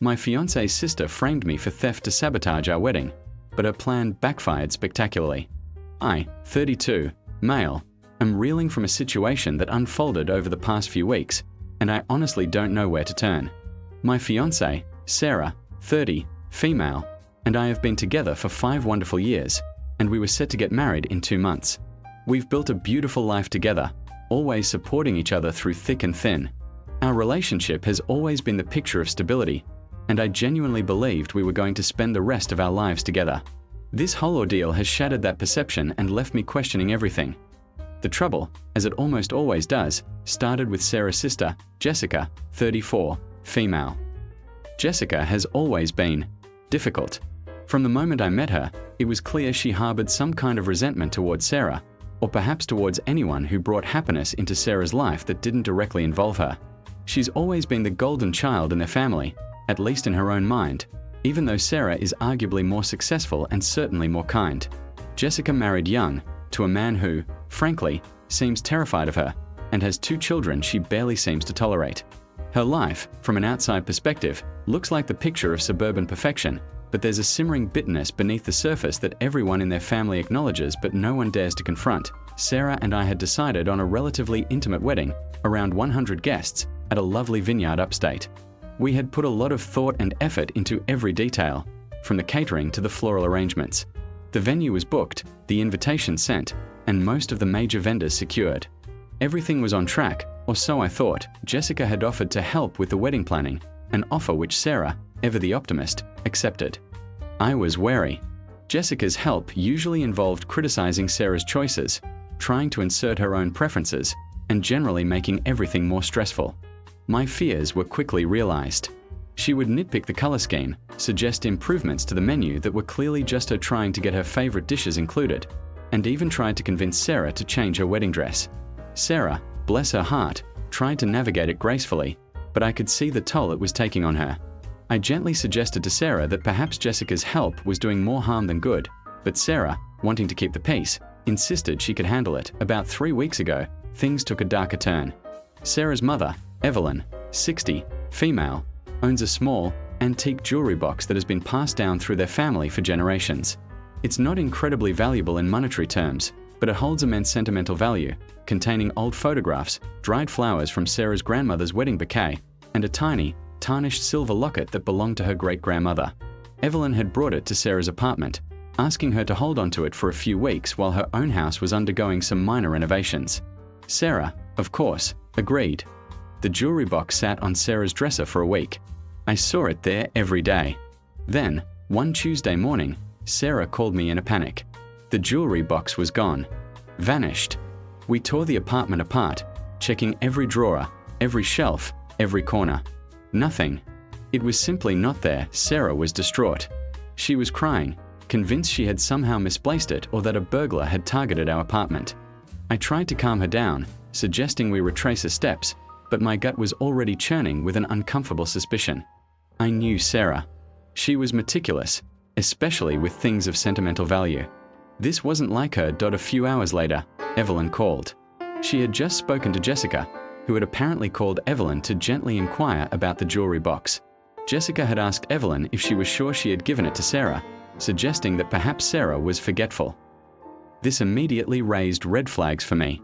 My fiancée's sister framed me for theft to sabotage our wedding, but her plan backfired spectacularly. I, 32, male, am reeling from a situation that unfolded over the past few weeks, and I honestly don't know where to turn. My fiancée, Sarah, 30, female, and I have been together for 5 wonderful years, and we were set to get married in 2 months. We've built a beautiful life together, always supporting each other through thick and thin. Our relationship has always been the picture of stability, and I genuinely believed we were going to spend the rest of our lives together. This whole ordeal has shattered that perception and left me questioning everything. The trouble, as it almost always does, started with Sarah's sister, Jessica, 34, female. Jessica has always been difficult. From the moment I met her, it was clear she harbored some kind of resentment towards Sarah, or perhaps towards anyone who brought happiness into Sarah's life that didn't directly involve her. She's always been the golden child in their family, at least in her own mind, even though Sarah is arguably more successful and certainly more kind. Jessica married young, to a man who, frankly, seems terrified of her, and has 2 children she barely seems to tolerate. Her life, from an outside perspective, looks like the picture of suburban perfection, but there's a simmering bitterness beneath the surface that everyone in their family acknowledges but no one dares to confront. Sarah and I had decided on a relatively intimate wedding, around 100 guests, at a lovely vineyard upstate. We had put a lot of thought and effort into every detail, from the catering to the floral arrangements. The venue was booked, the invitation sent, and most of the major vendors secured. Everything was on track, or so I thought. Jessica had offered to help with the wedding planning, an offer which Sarah, ever the optimist, accepted. I was wary. Jessica's help usually involved criticizing Sarah's choices, trying to insert her own preferences, and generally making everything more stressful. My fears were quickly realized. She would nitpick the color scheme, suggest improvements to the menu that were clearly just her trying to get her favorite dishes included, and even tried to convince Sarah to change her wedding dress. Sarah, bless her heart, tried to navigate it gracefully, but I could see the toll it was taking on her. I gently suggested to Sarah that perhaps Jessica's help was doing more harm than good, but Sarah, wanting to keep the peace, insisted she could handle it. About 3 weeks ago, things took a darker turn. Sarah's mother, Evelyn, 60, female, owns a small, antique jewelry box that has been passed down through their family for generations. It's not incredibly valuable in monetary terms, but it holds immense sentimental value, containing old photographs, dried flowers from Sarah's grandmother's wedding bouquet, and a tiny, tarnished silver locket that belonged to her great-grandmother. Evelyn had brought it to Sarah's apartment, asking her to hold onto it for a few weeks while her own house was undergoing some minor renovations. Sarah, of course, agreed. The jewelry box sat on Sarah's dresser for a week. I saw it there every day. Then, one Tuesday morning, Sarah called me in a panic. The jewelry box was gone. Vanished. We tore the apartment apart, checking every drawer, every shelf, every corner. Nothing. It was simply not there. Sarah was distraught. She was crying, convinced she had somehow misplaced it or that a burglar had targeted our apartment. I tried to calm her down, suggesting we retrace her steps, but my gut was already churning with an uncomfortable suspicion. I knew Sarah. She was meticulous, especially with things of sentimental value. This wasn't like her. A few hours later, Evelyn called. She had just spoken to Jessica, who had apparently called Evelyn to gently inquire about the jewelry box. Jessica had asked Evelyn if she was sure she had given it to Sarah, suggesting that perhaps Sarah was forgetful. This immediately raised red flags for me.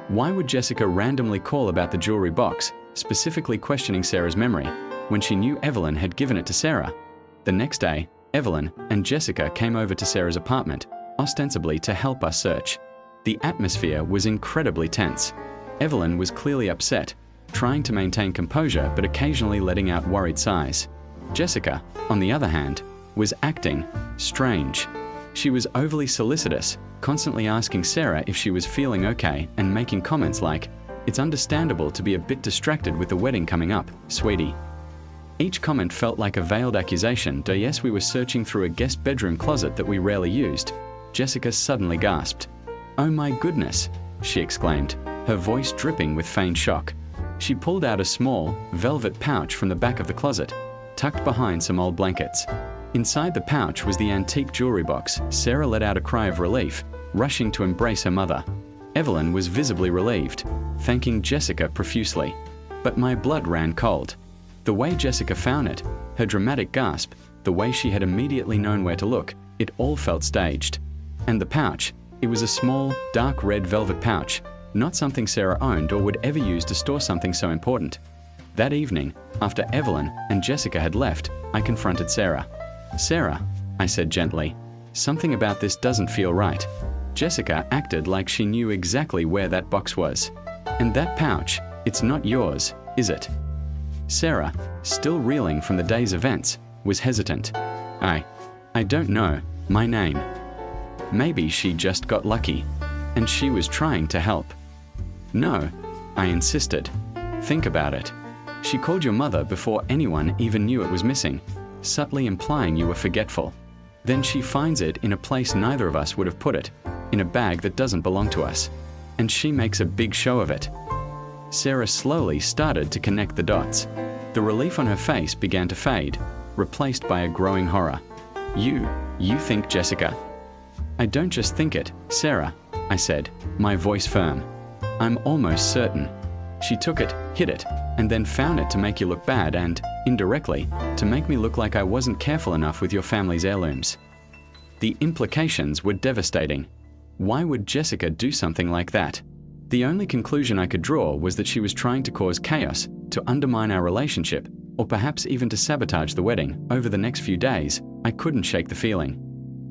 Why would Jessica randomly call about the jewelry box, specifically questioning Sarah's memory, when she knew Evelyn had given it to Sarah? The next day, Evelyn and Jessica came over to Sarah's apartment, ostensibly to help us search. The atmosphere was incredibly tense. Evelyn was clearly upset, trying to maintain composure but occasionally letting out worried sighs. Jessica, on the other hand, was acting strange. She was overly solicitous, constantly asking Sarah if she was feeling okay and making comments like, "It's understandable to be a bit distracted with the wedding coming up, sweetie." Each comment felt like a veiled accusation. Yes, we were searching through a guest bedroom closet that we rarely used. Jessica suddenly gasped. "Oh my goodness," she exclaimed, her voice dripping with feigned shock. She pulled out a small, velvet pouch from the back of the closet, tucked behind some old blankets. Inside the pouch was the antique jewelry box. Sarah let out a cry of relief, rushing to embrace her mother. Evelyn was visibly relieved, thanking Jessica profusely. But my blood ran cold. The way Jessica found it, her dramatic gasp, the way she had immediately known where to look, it all felt staged. And the pouch, it was a small, dark red velvet pouch, not something Sarah owned or would ever use to store something so important. That evening, after Evelyn and Jessica had left, I confronted Sarah. "Sarah," I said gently, "something about this doesn't feel right." Jessica acted like she knew exactly where that box was. "And that pouch, it's not yours, is it?" Sarah, still reeling from the day's events, was hesitant. I don't know, my name." Maybe she just got lucky, and she was trying to help. "No," I insisted. "Think about it. She called your mother before anyone even knew it was missing, subtly implying you were forgetful. Then she finds it in a place neither of us would have put it, in a bag that doesn't belong to us, and she makes a big show of it." Sarah slowly started to connect the dots. The relief on her face began to fade, replaced by a growing horror. You think Jessica?" "I don't just think it, Sarah," I said, my voice firm. "I'm almost certain. She took it, hid it, and then found it to make you look bad and, indirectly, to make me look like I wasn't careful enough with your family's heirlooms." The implications were devastating. Why would Jessica do something like that? The only conclusion I could draw was that she was trying to cause chaos, to undermine our relationship, or perhaps even to sabotage the wedding. Over the next few days, I couldn't shake the feeling.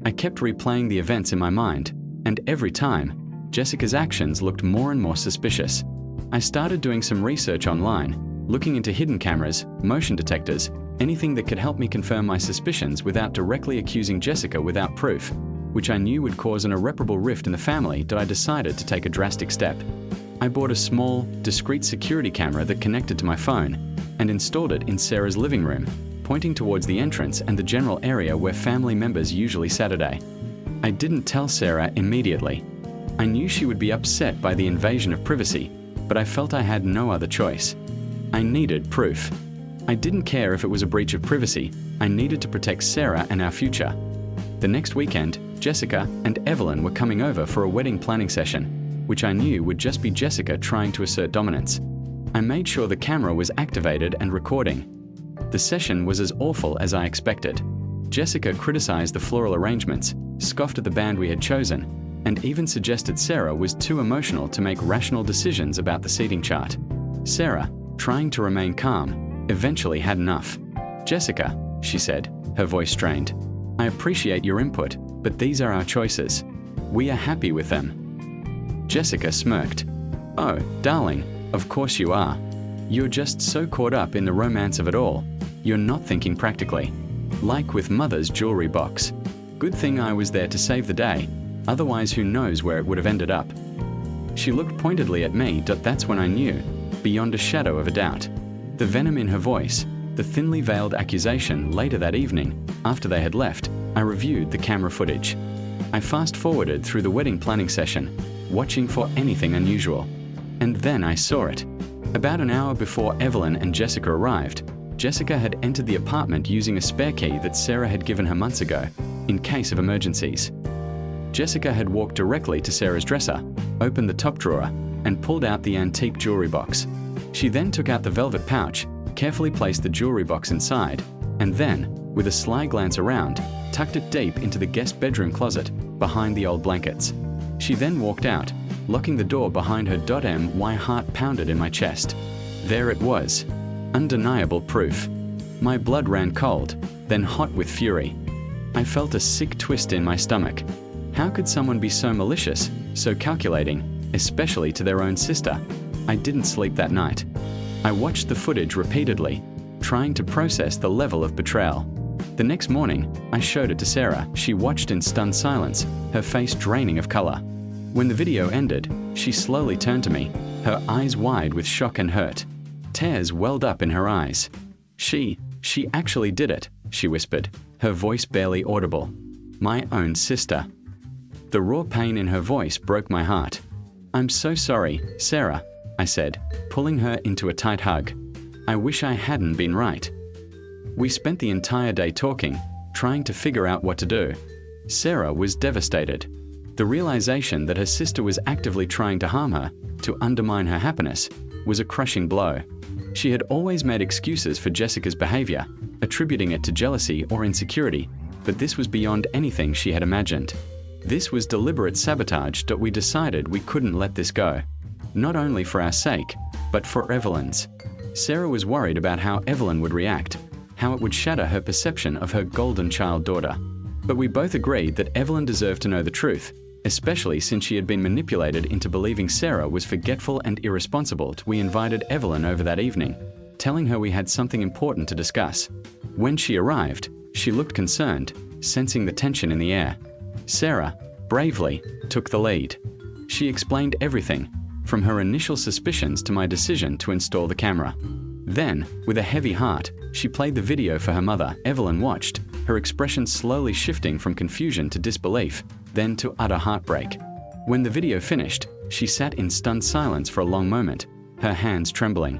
I kept replaying the events in my mind, and every time, Jessica's actions looked more and more suspicious. I started doing some research online, looking into hidden cameras, motion detectors, anything that could help me confirm my suspicions without directly accusing Jessica without proof, which I knew would cause an irreparable rift in the family. That I decided to take a drastic step. I bought a small, discreet security camera that connected to my phone and installed it in Sarah's living room, pointing towards the entrance and the general area where family members usually Saturday. I didn't tell Sarah immediately. I knew she would be upset by the invasion of privacy, but I felt I had no other choice. I needed proof. I didn't care if it was a breach of privacy. I needed to protect Sarah and our future. The next weekend, Jessica and Evelyn were coming over for a wedding planning session, which I knew would just be Jessica trying to assert dominance. I made sure the camera was activated and recording. The session was as awful as I expected. Jessica criticized the floral arrangements, scoffed at the band we had chosen, and even suggested Sarah was too emotional to make rational decisions about the seating chart. Sarah, trying to remain calm, eventually had enough. "Jessica," she said, her voice strained, "I appreciate your input, but these are our choices. We are happy with them." Jessica smirked. "Oh, darling, of course you are. You're just so caught up in the romance of it all. You're not thinking practically. Like with Mother's jewelry box. Good thing I was there to save the day, otherwise who knows where it would have ended up." She looked pointedly at me. That's when I knew, beyond a shadow of a doubt. The venom in her voice, the thinly veiled accusation. Later that evening, after they had left, I reviewed the camera footage. I fast-forwarded through the wedding planning session, watching for anything unusual. And then I saw it. About an hour before Evelyn and Jessica arrived, Jessica had entered the apartment using a spare key that Sarah had given her months ago, in case of emergencies. Jessica had walked directly to Sarah's dresser, opened the top drawer, and pulled out the antique jewelry box. She then took out the velvet pouch, carefully placed the jewelry box inside, and then, with a sly glance around, tucked it deep into the guest bedroom closet, behind the old blankets. She then walked out, locking the door behind her. My heart pounded in my chest. There it was. Undeniable proof. My blood ran cold, then hot with fury. I felt a sick twist in my stomach. How could someone be so malicious, so calculating, especially to their own sister? I didn't sleep that night. I watched the footage repeatedly, trying to process the level of betrayal. The next morning, I showed it to Sarah. She watched in stunned silence, her face draining of color. When the video ended, she slowly turned to me, her eyes wide with shock and hurt. Tears welled up in her eyes. She actually did it," she whispered, her voice barely audible. "My own sister." The raw pain in her voice broke my heart. "I'm so sorry, Sarah," I said, pulling her into a tight hug. "I wish I hadn't been right." We spent the entire day talking, trying to figure out what to do. Sarah was devastated. The realization that her sister was actively trying to harm her, to undermine her happiness, was a crushing blow. She had always made excuses for Jessica's behavior, attributing it to jealousy or insecurity, but this was beyond anything she had imagined. This was deliberate sabotage that we decided we couldn't let this go. Not only for our sake, but for Evelyn's. Sarah was worried about how Evelyn would react, how it would shatter her perception of her golden child daughter. But we both agreed that Evelyn deserved to know the truth, especially since she had been manipulated into believing Sarah was forgetful and irresponsible. We invited Evelyn over that evening, telling her we had something important to discuss. When she arrived, she looked concerned, sensing the tension in the air. Sarah, bravely, took the lead. She explained everything, from her initial suspicions to my decision to install the camera. Then, with a heavy heart, she played the video for her mother. Evelyn watched, her expression slowly shifting from confusion to disbelief, then to utter heartbreak. When the video finished, she sat in stunned silence for a long moment, her hands trembling.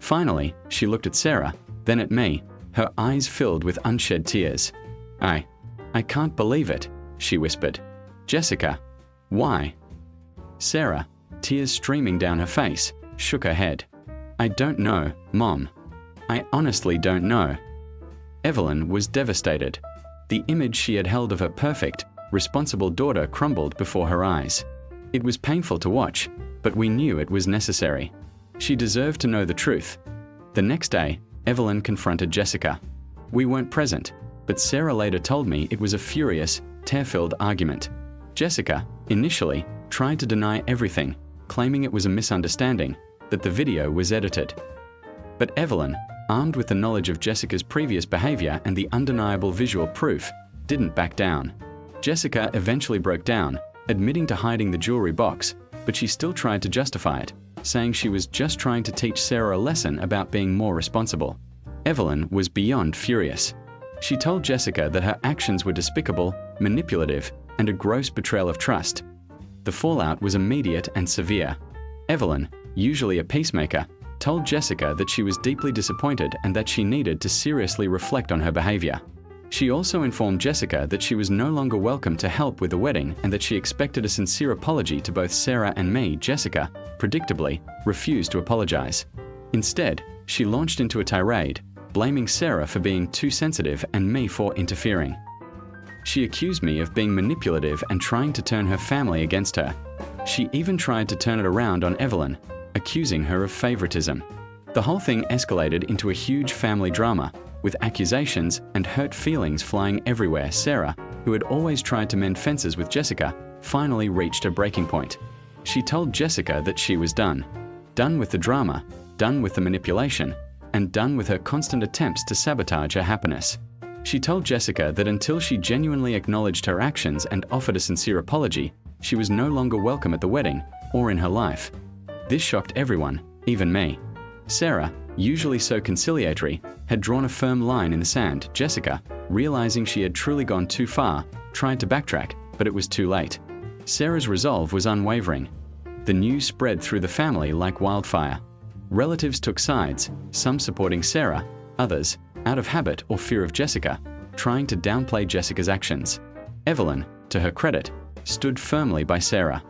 Finally, she looked at Sarah, then at me, her eyes filled with unshed tears. I can't believe it, she whispered. Jessica, why? Sarah, tears streaming down her face, shook her head. I don't know, Mom. I honestly don't know. Evelyn was devastated. The image she had held of her perfect, responsible daughter crumbled before her eyes. It was painful to watch, but we knew it was necessary. She deserved to know the truth. The next day, Evelyn confronted Jessica. We weren't present, but Sarah later told me it was a furious, tear-filled argument. Jessica, initially, tried to deny everything, claiming it was a misunderstanding, that the video was edited. But Evelyn, armed with the knowledge of Jessica's previous behavior and the undeniable visual proof, didn't back down. Jessica eventually broke down, admitting to hiding the jewelry box, but she still tried to justify it, saying she was just trying to teach Sarah a lesson about being more responsible. Evelyn was beyond furious. She told Jessica that her actions were despicable, manipulative, and a gross betrayal of trust. The fallout was immediate and severe. Evelyn, usually a peacemaker, told Jessica that she was deeply disappointed and that she needed to seriously reflect on her behavior. She also informed Jessica that she was no longer welcome to help with the wedding and that she expected a sincere apology to both Sarah and me. Jessica, predictably, refused to apologize. Instead, she launched into a tirade, blaming Sarah for being too sensitive and me for interfering. She accused me of being manipulative and trying to turn her family against her. She even tried to turn it around on Evelyn, accusing her of favoritism. The whole thing escalated into a huge family drama, with accusations and hurt feelings flying everywhere. Sarah, who had always tried to mend fences with Jessica, finally reached a breaking point. She told Jessica that she was done. Done with the drama, done with the manipulation, and done with her constant attempts to sabotage her happiness. She told Jessica that until she genuinely acknowledged her actions and offered a sincere apology, she was no longer welcome at the wedding or in her life. This shocked everyone, even me. Sarah, usually so conciliatory, had drawn a firm line in the sand. Jessica, realizing she had truly gone too far, tried to backtrack, but it was too late. Sarah's resolve was unwavering. The news spread through the family like wildfire. Relatives took sides, some supporting Sarah, others, out of habit or fear of Jessica, trying to downplay Jessica's actions. Evelyn, to her credit, stood firmly by Sarah.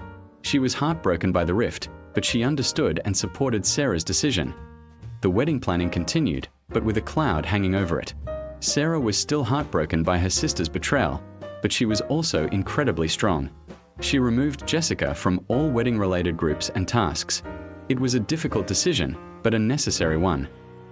She was heartbroken by the rift, but she understood and supported Sarah's decision. The wedding planning continued, but with a cloud hanging over it. Sarah was still heartbroken by her sister's betrayal, but she was also incredibly strong. She removed Jessica from all wedding-related groups and tasks. It was a difficult decision, but a necessary one.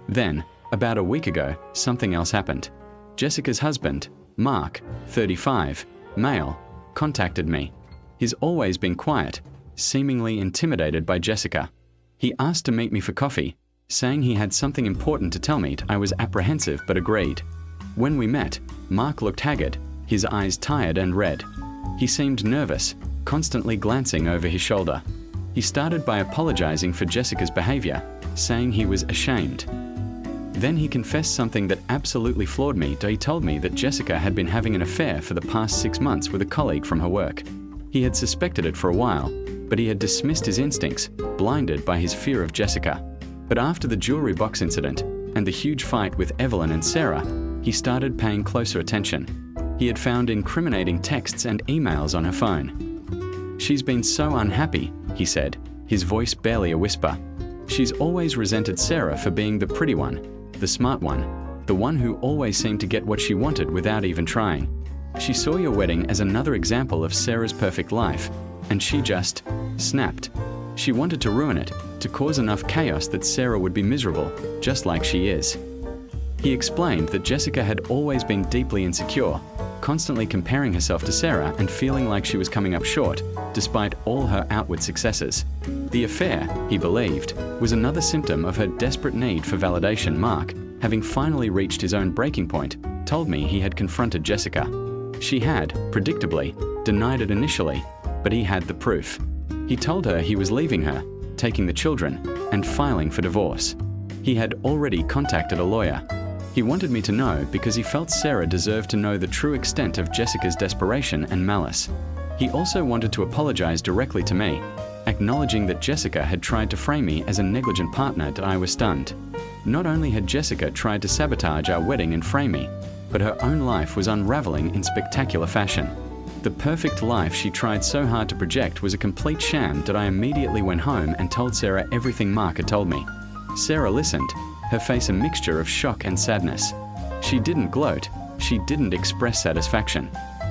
Then, about a week ago, something else happened. Jessica's husband, Mark, 35, male, contacted me. He's always been quiet, seemingly intimidated by Jessica. He asked to meet me for coffee, saying he had something important to tell me. I was apprehensive but agreed. When we met, Mark looked haggard, his eyes tired and red. He seemed nervous, constantly glancing over his shoulder. He started by apologizing for Jessica's behavior, saying he was ashamed. Then he confessed something that absolutely floored me. He told me that Jessica had been having an affair for the past 6 months with a colleague from her work. He had suspected it for a while, but he had dismissed his instincts, blinded by his fear of Jessica. But after the jewelry box incident and the huge fight with Evelyn and Sarah, he started paying closer attention. He had found incriminating texts and emails on her phone. "She's been so unhappy," he said, his voice barely a whisper. She's always resented Sarah for being the pretty one, the smart one, the one who always seemed to get what she wanted without even trying. She saw your wedding as another example of Sarah's perfect life, and she just snapped. She wanted to ruin it, to cause enough chaos that Sarah would be miserable, just like she is. He explained that Jessica had always been deeply insecure, constantly comparing herself to Sarah and feeling like she was coming up short, despite all her outward successes. The affair, he believed, was another symptom of her desperate need for validation. Mark, having finally reached his own breaking point, told me he had confronted Jessica. She had, predictably, denied it initially, but he had the proof. He told her he was leaving her, taking the children, and filing for divorce. He had already contacted a lawyer. He wanted me to know because he felt Sarah deserved to know the true extent of Jessica's desperation and malice. He also wanted to apologize directly to me, acknowledging that Jessica had tried to frame me as a negligent partner. That I was stunned. Not only had Jessica tried to sabotage our wedding and frame me, but her own life was unraveling in spectacular fashion. The perfect life she tried so hard to project was a complete sham. That I immediately went home and told Sarah everything Mark had told me. Sarah listened, her face a mixture of shock and sadness. She didn't gloat, she didn't express satisfaction.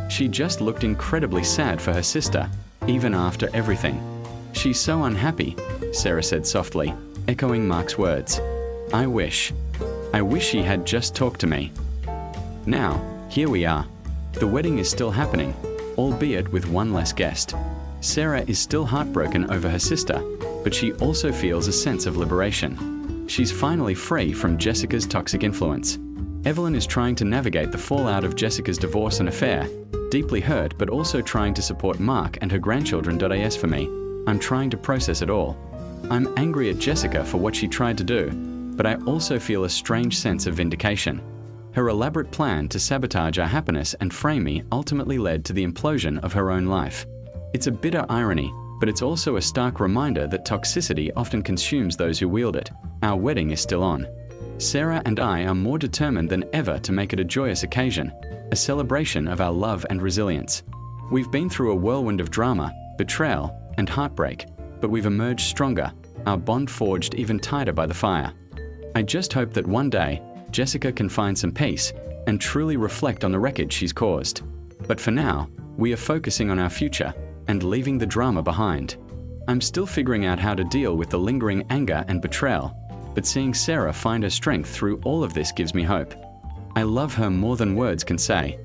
She just looked incredibly sad for her sister, even after everything. "She's so unhappy," Sarah said softly, echoing Mark's words. I wish she had just talked to me." Now, here we are. The wedding is still happening, albeit with one less guest. Sarah is still heartbroken over her sister, but she also feels a sense of liberation. She's finally free from Jessica's toxic influence. Evelyn is trying to navigate the fallout of Jessica's divorce and affair, deeply hurt but also trying to support Mark and her grandchildren. As for me, I'm trying to process it all. I'm angry at Jessica for what she tried to do, but I also feel a strange sense of vindication. Her elaborate plan to sabotage our happiness and frame me ultimately led to the implosion of her own life. It's a bitter irony, but it's also a stark reminder that toxicity often consumes those who wield it. Our wedding is still on. Sarah and I are more determined than ever to make it a joyous occasion, a celebration of our love and resilience. We've been through a whirlwind of drama, betrayal, and heartbreak, but we've emerged stronger, our bond forged even tighter by the fire. I just hope that one day, Jessica can find some peace and truly reflect on the wreckage she's caused. But for now, we are focusing on our future and leaving the drama behind. I'm still figuring out how to deal with the lingering anger and betrayal, but seeing Sarah find her strength through all of this gives me hope. I love her more than words can say.